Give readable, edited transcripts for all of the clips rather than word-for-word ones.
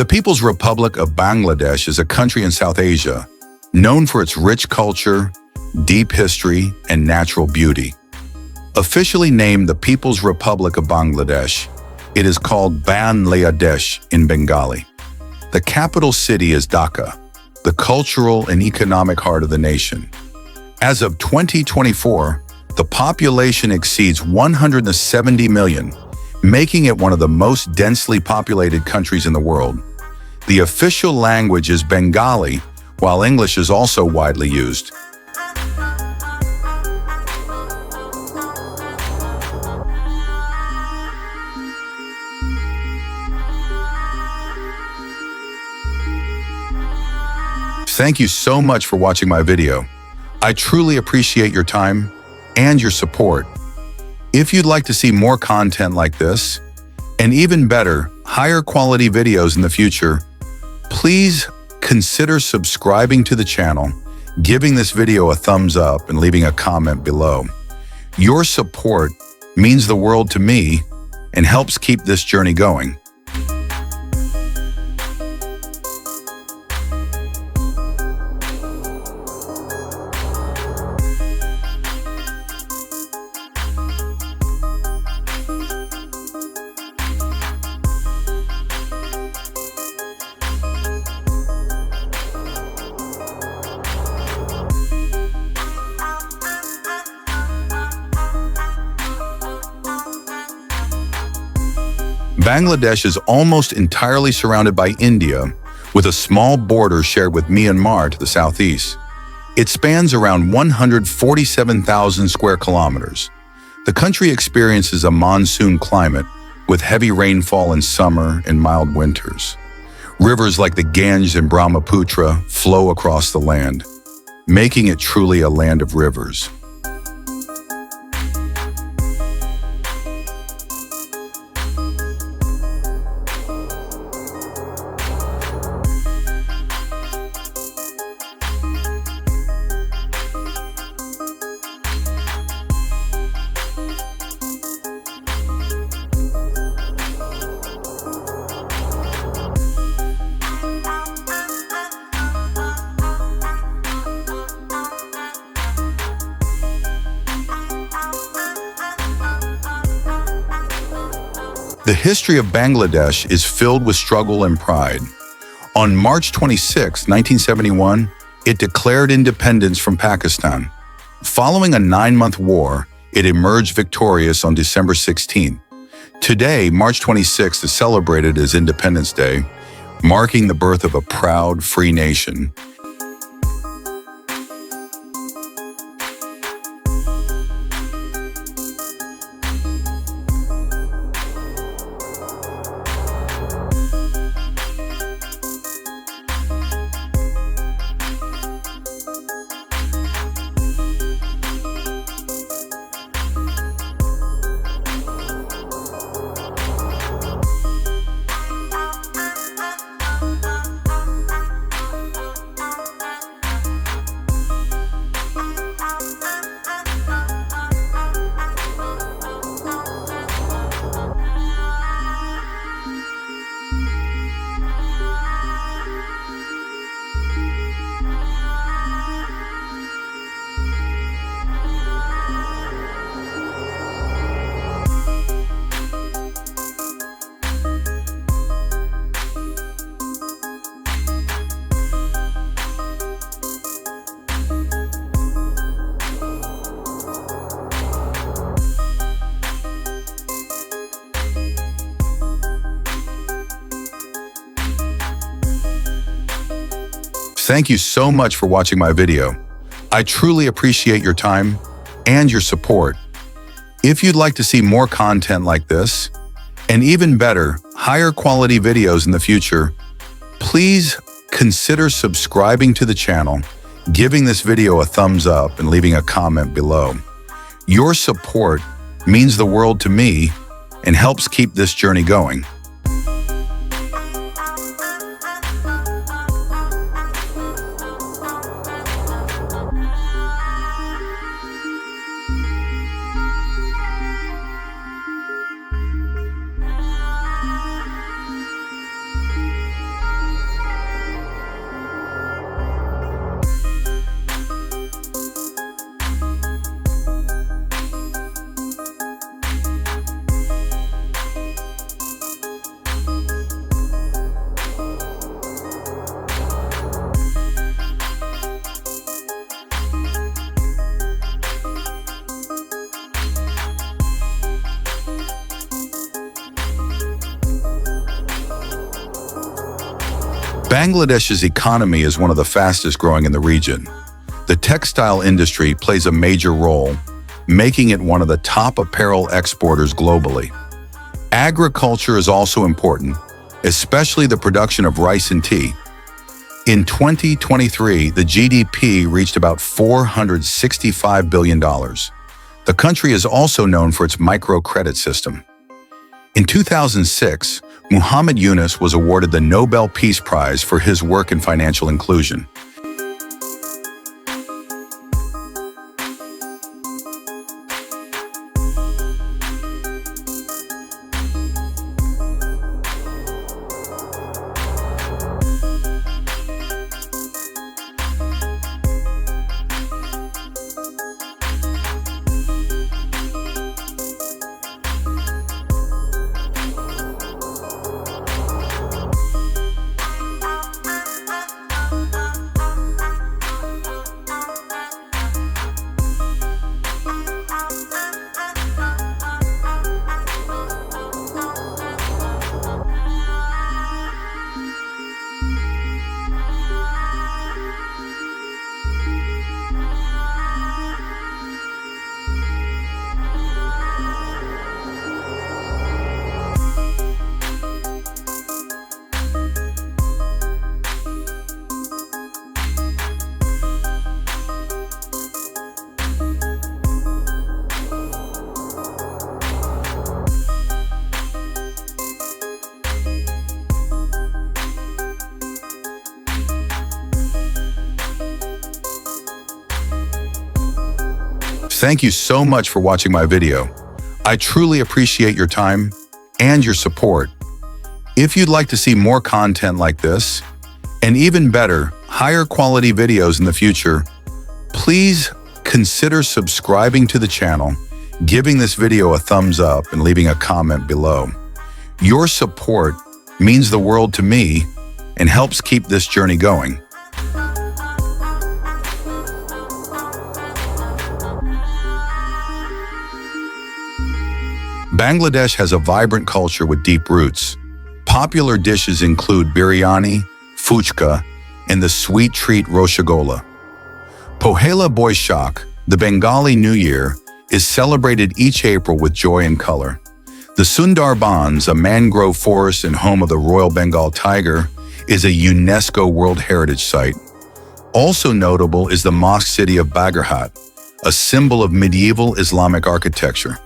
The People's Republic of Bangladesh is a country in South Asia, known for its rich culture, deep history, and natural beauty. Officially named the People's Republic of Bangladesh, it is called Bangladesh in Bengali. The capital city is Dhaka, the cultural and economic heart of the nation. As of 2024, the population exceeds 170 million, making it one of the most densely populated countries in the world. The official language is Bengali, while English is also widely used. Thank you so much for watching my video. I truly appreciate your time and your support. If you'd like to see more content like this, and even better, higher quality videos in the future, please consider subscribing to the channel, giving this video a thumbs up, and leaving a comment below. Your support means the world to me and helps keep this journey going. Bangladesh is almost entirely surrounded by India, with a small border shared with Myanmar to the southeast. It spans around 147,000 square kilometers. The country experiences a monsoon climate, with heavy rainfall in summer and mild winters. Rivers like the Ganges and Brahmaputra flow across the land, making it truly a land of rivers. The history of Bangladesh is filled with struggle and pride. On March 26, 1971, it declared independence from Pakistan. Following a 9-month war, it emerged victorious on December 16. Today, March 26 is celebrated as Independence Day, marking the birth of a proud, free nation. Thank you so much for watching my video. I truly appreciate your time and your support. If you'd like to see more content like this, and even better, higher quality videos in the future, please consider subscribing to the channel, giving this video a thumbs up, and leaving a comment below. Your support means the world to me and helps keep this journey going. Bangladesh's economy is one of the fastest growing in the region. The textile industry plays a major role, making it one of the top apparel exporters globally. Agriculture is also important, especially the production of rice and tea. In 2023, the GDP reached about $465 billion. The country is also known for its microcredit system. In 2006, Muhammad Yunus was awarded the Nobel Peace Prize for his work in financial inclusion. Thank you so much for watching my video. I truly appreciate your time and your support. If you'd like to see more content like this, and even better, higher quality videos in the future, please consider subscribing to the channel, giving this video a thumbs up, and leaving a comment below. Your support means the world to me and helps keep this journey going. Bangladesh has a vibrant culture with deep roots. Popular dishes include biryani, fuchka, and the sweet treat roshagola. Pohela Boishakh, the Bengali New Year, is celebrated each April with joy and color. The Sundarbans, a mangrove forest and home of the Royal Bengal tiger, is a UNESCO World Heritage Site. Also notable is the mosque city of Bagarhat, a symbol of medieval Islamic architecture.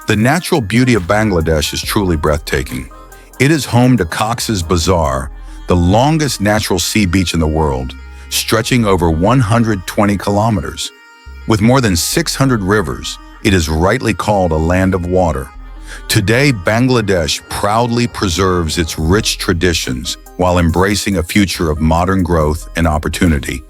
The natural beauty of Bangladesh is truly breathtaking. It is home to Cox's Bazar, the longest natural sea beach in the world, stretching over 120 kilometers. With more than 600 rivers, it is rightly called a land of water. Today, Bangladesh proudly preserves its rich traditions while embracing a future of modern growth and opportunity.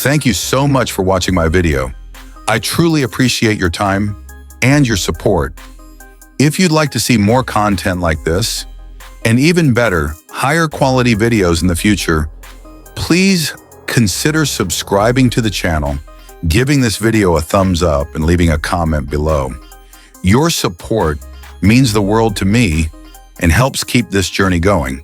Thank you so much for watching my video. I truly appreciate your time and your support. If you'd like to see more content like this, and even better, higher quality videos in the future, please consider subscribing to the channel, giving this video a thumbs up, and leaving a comment below. Your support means the world to me and helps keep this journey going.